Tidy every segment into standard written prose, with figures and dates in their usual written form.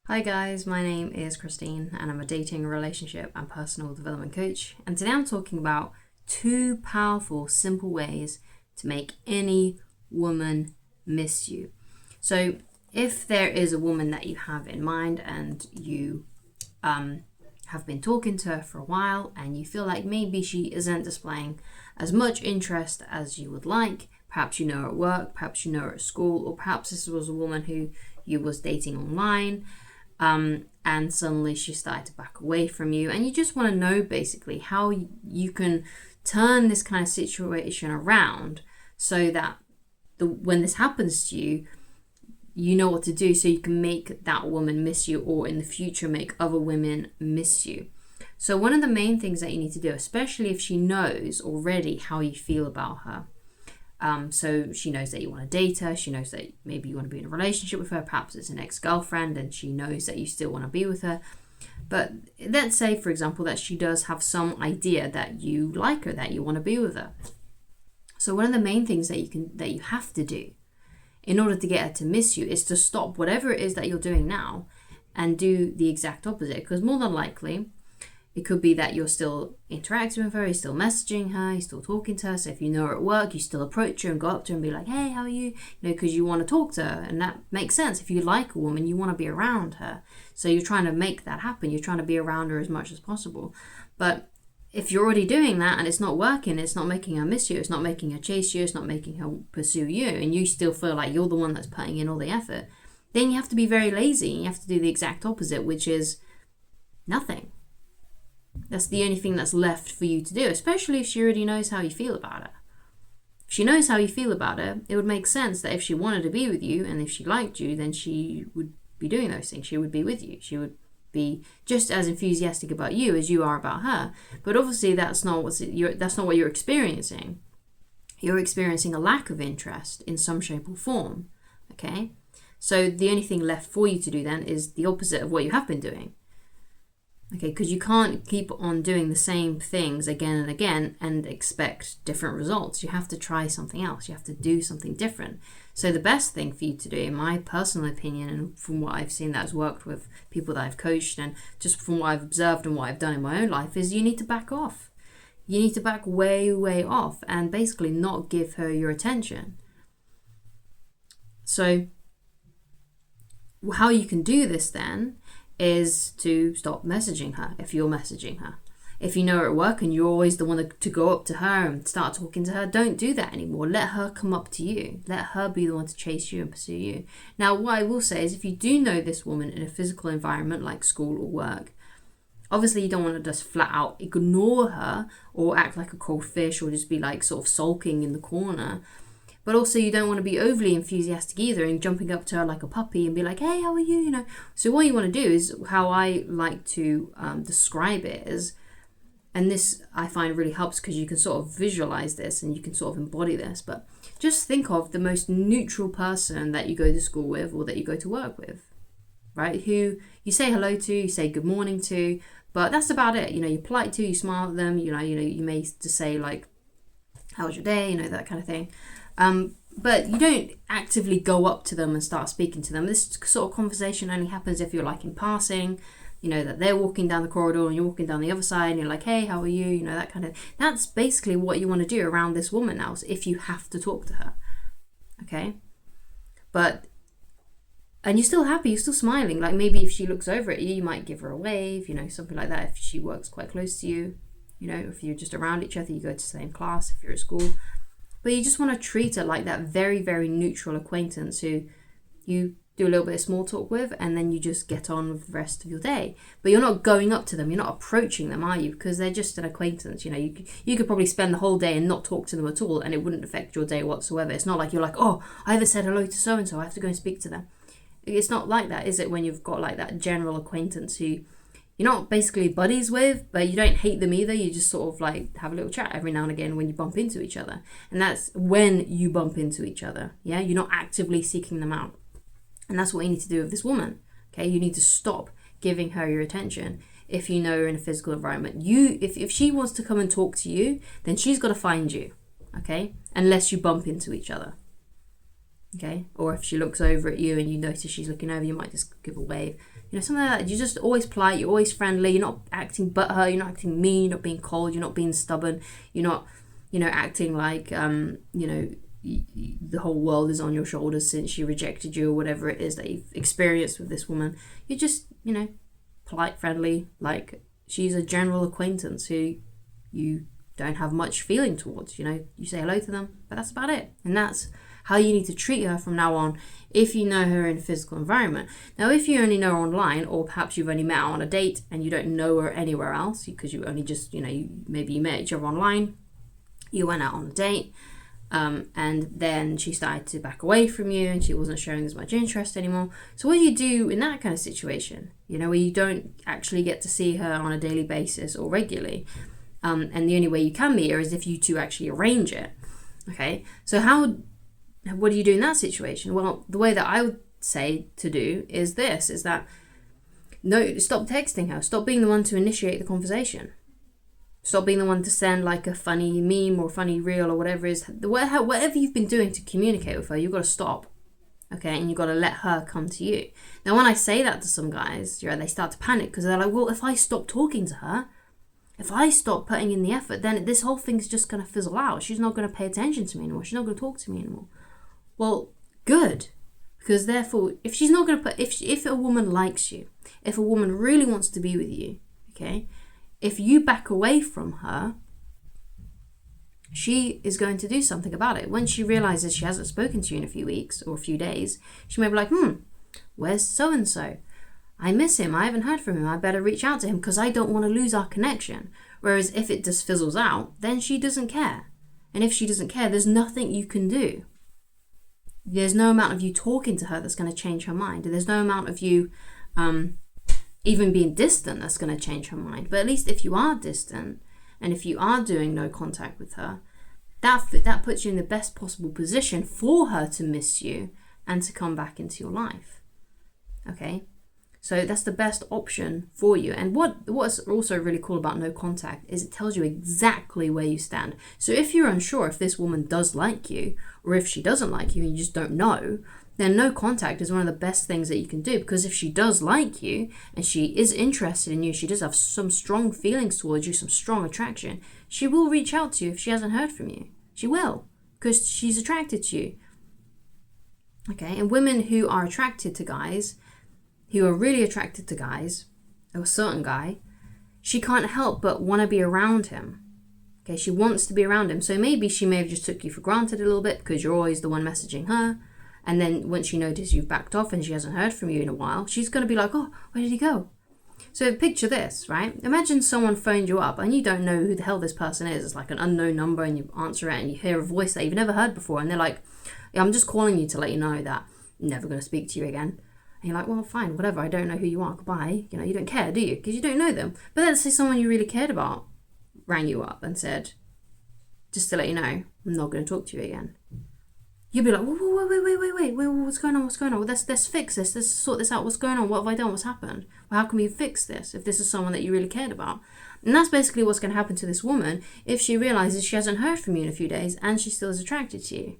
Hi guys, my name is Christine and I'm a dating, relationship and personal development coach. And today I'm talking about two powerful, simple ways to make any woman miss you. So if there is a woman that you have in mind and you have been talking to her for a while and you feel like maybe she isn't displaying as much interest as you would like, perhaps you know her at work, perhaps you know her at school, or perhaps this was a woman who you was dating online, and suddenly she started to back away from you, and you just want to know basically how you can turn this kind of situation around so that when this happens to you, you know what to do so you can make that woman miss you, or in the future make other women miss you. So one of the main things that you need to do, especially if she knows already how you feel about her, so she knows that you want to date her, she knows that maybe you want to be in a relationship with her, perhaps it's an ex-girlfriend and she knows that you still want to be with her. But let's say, for example, that she does have some idea that you like her, that you want to be with her. So one of the main things that you have to do in order to get her to miss you is to stop whatever it is that you're doing now and do the exact opposite. Because more than likely, it could be that you're still interacting with her, you're still messaging her, you're still talking to her. So if you know her at work, you still approach her and go up to her and be like, hey, how are you? Because you want to talk to her. And that makes sense. If you like a woman, you want to be around her. So you're trying to make that happen. You're trying to be around her as much as possible. But if you're already doing that and it's not working, it's not making her miss you, it's not making her chase you, it's not making her pursue you, and you still feel like you're the one that's putting in all the effort, then you have to be very lazy. You have to do the exact opposite, which is nothing. That's the only thing that's left for you to do, especially if she already knows how you feel about her. If she knows how you feel about her, it would make sense that if she wanted to be with you and if she liked you, then she would be doing those things. She would be with you. She would be just as enthusiastic about you as you are about her. But obviously that's not what you're experiencing. You're experiencing a lack of interest in some shape or form. Okay? So the only thing left for you to do then is the opposite of what you have been doing. Okay, because you can't keep on doing the same things again and again and expect different results. You have to try something else. You have to do something different. So the best thing for you to do, in my personal opinion, and from what I've seen that has worked with people that I've coached, and just from what I've observed and what I've done in my own life, is you need to back off. You need to back way, way off and basically not give her your attention. So how you can do this then is to stop messaging her if you're messaging her. If you know her at work and you're always the one to go up to her and start talking to her, don't do that anymore. Let her come up to you. Let her be the one to chase you and pursue you. Now, what I will say is if you do know this woman in a physical environment like school or work, obviously you don't want to just flat out ignore her or act like a cold fish or just be like sort of sulking in the corner. But also you don't want to be overly enthusiastic either and jumping up to her like a puppy and be like, hey, how are you? So what you want to do is, how I like to describe it is, and this I find really helps because you can sort of visualize this and you can sort of embody this, but just think of the most neutral person that you go to school with or that you go to work with, right? Who you say hello to, you say good morning to, but that's about it. You're polite to, you smile at them, you may just say like, how was your day? That kind of thing. But you don't actively go up to them and start speaking to them. This sort of conversation only happens if you're like in passing, that they're walking down the corridor and you're walking down the other side and you're like, hey, how are you? That kind of, that's basically what you want to do around this woman now, if you have to talk to her. Okay? And you're still happy, you're still smiling. Like maybe if she looks over at you, you might give her a wave, something like that. If she works quite close to you, if you're just around each other, you go to the same class, if you're at school. But you just want to treat her like that very, very neutral acquaintance who you do a little bit of small talk with and then you just get on with the rest of your day. But you're not going up to them, you're not approaching them, are you? Because they're just an acquaintance. You could probably spend the whole day and not talk to them at all and it wouldn't affect your day whatsoever. It's not like you're like, oh, I haven't said hello to so-and-so, I have to go and speak to them. It's not like that, is it, when you've got like that general acquaintance who you're not basically buddies with, but you don't hate them either. You just sort of like have a little chat every now and again when you bump into each other. And that's when you bump into each other. Yeah, you're not actively seeking them out. And that's what you need to do with this woman. Okay, you need to stop giving her your attention. If you know her in a physical environment, if she wants to come and talk to you, then she's got to find you. Okay, unless you bump into each other. Okay, or if she looks over at you and you notice she's looking over, you might just give a wave. Something like that. You're just always polite, you're always friendly, you're not acting butthurt, you're not acting mean, you're not being cold, you're not being stubborn, you're not, acting like, the whole world is on your shoulders since she rejected you or whatever it is that you've experienced with this woman. You're just, polite, friendly, like she's a general acquaintance who you don't have much feeling towards. You say hello to them, but that's about it. And that's how you need to treat her from now on if you know her in a physical environment. Now, if you only know her online, or perhaps you've only met her on a date and you don't know her anywhere else because you only just, maybe you met each other online, you went out on a date, and then she started to back away from you and she wasn't showing as much interest anymore. So what do you do in that kind of situation, where you don't actually get to see her on a daily basis or regularly? And the only way you can meet her is if you two actually arrange it. Okay, so what do you do in that situation? Well, the way that I would say to do is that no, stop texting her. Stop being the one to initiate the conversation. Stop being the one to send like a funny meme or funny reel or whatever it is. Whatever you've been doing to communicate with her, you've got to stop. Okay, and you've got to let her come to you. Now, when I say that to some guys, they start to panic because they're like, well, if I stop talking to her, if I stop putting in the effort, then this whole thing's just going to fizzle out. She's not going to pay attention to me anymore. She's not going to talk to me anymore. Well, good. Because therefore, if she's not going to if a woman likes you, if a woman really wants to be with you, okay, if you back away from her, she is going to do something about it. When she realizes she hasn't spoken to you in a few weeks or a few days, she may be like, where's so-and-so? I miss him. I haven't heard from him. I better reach out to him because I don't want to lose our connection. Whereas if it just fizzles out, then she doesn't care. And if she doesn't care, there's nothing you can do. There's no amount of you talking to her that's going to change her mind. There's no amount of you even being distant that's going to change her mind. But at least if you are distant and if you are doing no contact with her, that puts you in the best possible position for her to miss you and to come back into your life. Okay? So that's the best option for you. And what's also really cool about no contact is it tells you exactly where you stand. So if you're unsure if this woman does like you or if she doesn't like you and you just don't know, then no contact is one of the best things that you can do. Because if she does like you and she is interested in you, she does have some strong feelings towards you, some strong attraction, she will reach out to you if she hasn't heard from you. She will, because she's attracted to you. Okay, and women who are attracted to guys, who are really attracted to guys, or a certain guy, she can't help but want to be around him. Okay, she wants to be around him. So maybe she may have just took you for granted a little bit because you're always the one messaging her. And then once she notices you've backed off and she hasn't heard from you in a while, she's going to be like, oh, where did he go? So picture this, right? Imagine someone phoned you up and you don't know who the hell this person is. It's like an unknown number and you answer it and you hear a voice that you've never heard before. And they're like, yeah, I'm just calling you to let you know that I'm never going to speak to you again. And you're like, well, fine, whatever. I don't know who you are. Goodbye. You don't care, do you? Because you don't know them. But let's say someone you really cared about rang you up and said, just to let you know, I'm not going to talk to you again. You'd be like, wait, what's going on? Well, let's fix this. Let's sort this out. What's going on? What have I done? What's happened? Well, how can we fix this if this is someone that you really cared about? And that's basically what's going to happen to this woman if she realizes she hasn't heard from you in a few days and she still is attracted to you.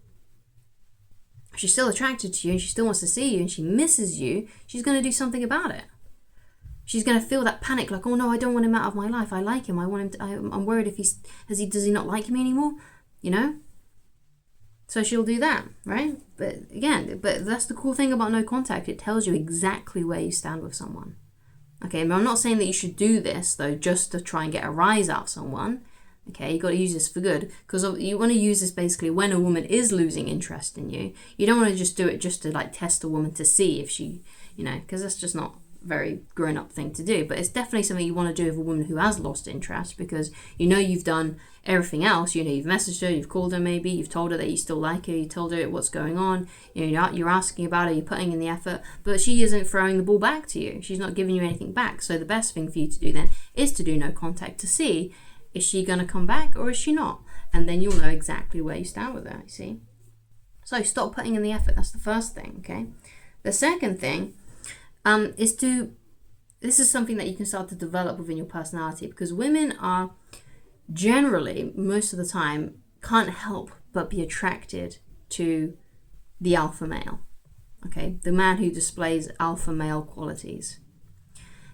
If she's still attracted to you and she still wants to see you and she misses you, she's going to do something about it. She's going to feel that panic, like, oh no, I don't want him out of my life. I like him. I want him. I'm worried if does he not like me anymore? So she'll do that, right? But that's the cool thing about no contact. It tells you exactly where you stand with someone. Okay, but I'm not saying that you should do this, though, just to try and get a rise out of someone. Okay, you got to use this for good. Because you want to use this basically when a woman is losing interest in you. You don't want to just do it just to, test a woman to see if she, because that's just not very grown-up thing to do. But it's definitely something you want to do with a woman who has lost interest, because you've done everything else. You've messaged her, you've called her, maybe you've told her that you still like her, you told her what's going on, you're asking about her, you're putting in the effort, but she isn't throwing the ball back to you. She's not giving you anything back. So the best thing for you to do then is to do no contact, to see, is she going to come back or is she not? And then you'll know exactly where you stand with her, you see. So stop putting in the effort. That's the first thing, okay? The second thing this is something that you can start to develop within your personality, because women are generally, most of the time, can't help but be attracted to the alpha male. Okay, the man who displays alpha male qualities.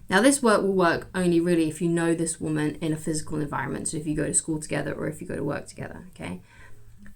Now, this will work only really if you know this woman in a physical environment. So if you go to school together or if you go to work together, okay?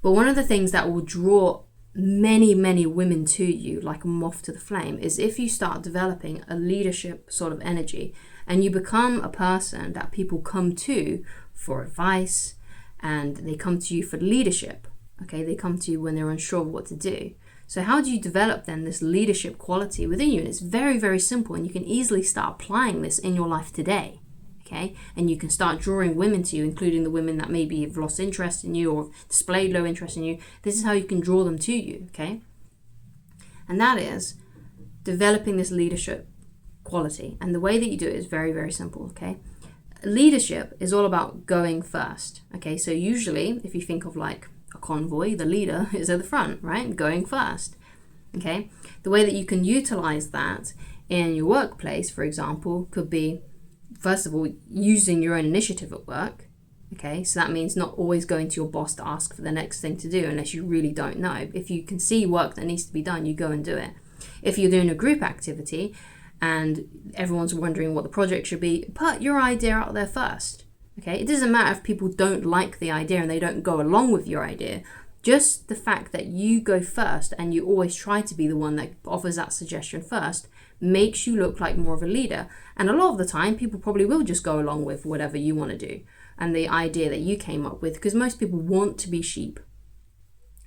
But one of the things that will draw many, many women to you like a moth to the flame is if you start developing a leadership sort of energy and you become a person that people come to for advice and they come to you for leadership, okay? They come to you when they're unsure of what to do. So how do you develop then this leadership quality within you? And it's very, very simple, and you can easily start applying this in your life today, okay? And you can start drawing women to you, including the women that maybe have lost interest in you or displayed low interest in you. This is how you can draw them to you, okay? And that is developing this leadership quality. And the way that you do it is very, very simple, okay? Leadership is all about going first, okay? So usually, if you think of like a convoy, the leader is at the front, right? Going first, okay? The way that you can utilize that in your workplace, for example, could be, first of all, using your own initiative at work, okay? So that means not always going to your boss to ask for the next thing to do unless you really don't know. If you can see work that needs to be done, you go and do it. If you're doing a group activity and everyone's wondering what the project should be, put your idea out there first. Okay, it doesn't matter if people don't like the idea and they don't go along with your idea. Just the fact that you go first and you always try to be the one that offers that suggestion first makes you look like more of a leader. And a lot of the time, people probably will just go along with whatever you want to do and the idea that you came up with, because most people want to be sheep.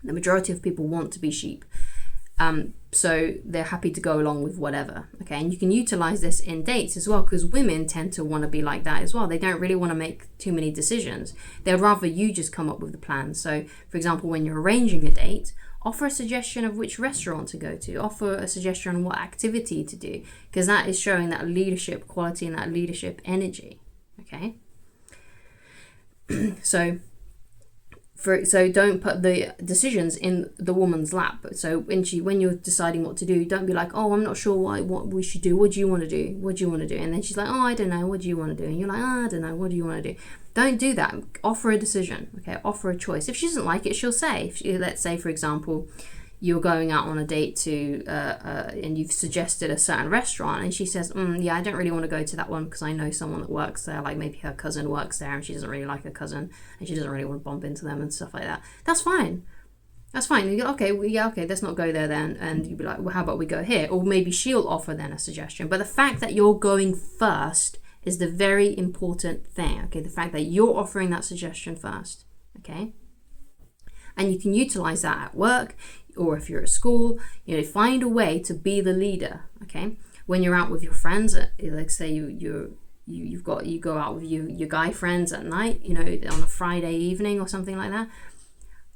The majority of people want to be sheep. So they're happy to go along with whatever, okay? And you can utilize this in dates as well, because women tend to want to be like that as well. They don't really want to make too many decisions. They'd rather you just come up with the plan. So, for example, when you're arranging a date, offer a suggestion of which restaurant to go to, offer a suggestion on what activity to do, because that is showing that leadership quality and that leadership energy, okay? So don't put the decisions in the woman's lap. So when you're deciding what to do, don't be like, oh, I'm not sure what we should do. What do you want to do? What do you want to do? And then she's like, oh, I don't know. What do you want to do? And you're like, oh, I don't know. What do you want to do? Don't do that. Offer a decision. Okay, offer a choice. If she doesn't like it, she'll say. Let's say, for example, you're going out on a date to and you've suggested a certain restaurant, and she says, yeah, I don't really want to go to that one because I know someone that works there, like maybe her cousin works there and she doesn't really like her cousin and she doesn't really want to bump into them and stuff like that. That's fine. And you go, okay, let's not go there then. And you'd be like, well, how about we go here? Or maybe she'll offer then a suggestion. But the fact that you're going first is the very important thing, okay? The fact that you're offering that suggestion first, okay? And you can utilize that at work, or if you're at school, find a way to be the leader, okay? When you're out with your friends, like say you go out with your guy friends at night, on a Friday evening or something like that.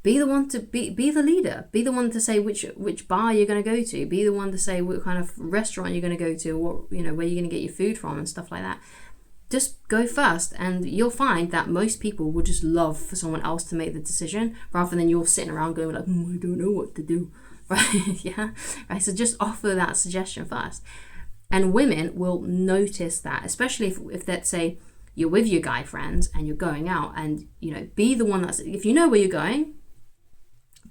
Be the one to be the leader. Be the one to say which bar you're going to go to. Be the one to say what kind of restaurant you're going to go to, or where you're going to get your food from and stuff like that. Just go first, and you'll find that most people will just love for someone else to make the decision rather than you're sitting around going like, I don't know what to do, right? Yeah, right. So just offer that suggestion first, and women will notice that, especially if let's say you're with your guy friends and you're going out, and be the one if you know where you're going,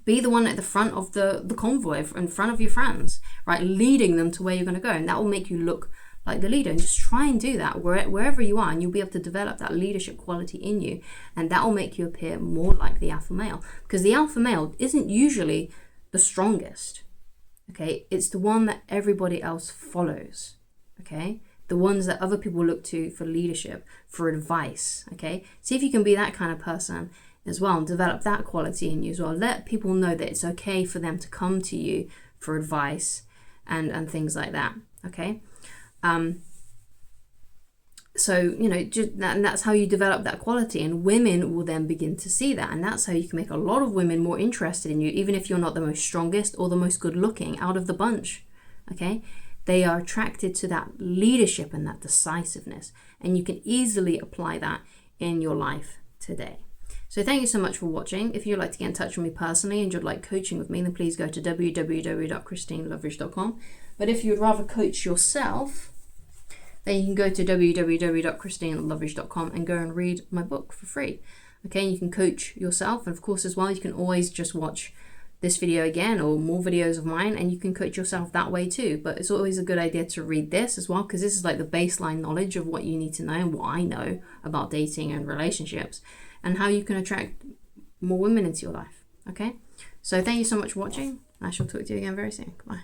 be the one at the front of the convoy in front of your friends, right, leading them to where you're going to go, and that will make you look like the leader. And just try and do that wherever you are, and you'll be able to develop that leadership quality in you, and that will make you appear more like the alpha male, because the alpha male isn't usually the strongest, okay? It's the one that everybody else follows, okay? The ones that other people look to for leadership, for advice, okay? See if you can be that kind of person as well and develop that quality in you as well. Let people know that it's okay for them to come to you for advice and things like that, okay? So and that's how you develop that quality, and women will then begin to see that, and that's how you can make a lot of women more interested in you, even if you're not the most strongest or the most good looking out of the bunch, okay? They are attracted to that leadership and that decisiveness, and you can easily apply that in your life today. So thank you so much for watching. If you'd like to get in touch with me personally and you'd like coaching with me, then please go to www.christineloveridge.com. But if you'd rather coach yourself, then you can go to www.christineloveridge.com and go and read my book for free. Okay, you can coach yourself, and of course as well, you can always just watch this video again or more videos of mine, and you can coach yourself that way too. But it's always a good idea to read this as well, because this is like the baseline knowledge of what you need to know and what I know about dating and relationships and how you can attract more women into your life. Okay, so thank you so much for watching. I shall talk to you again very soon. Bye.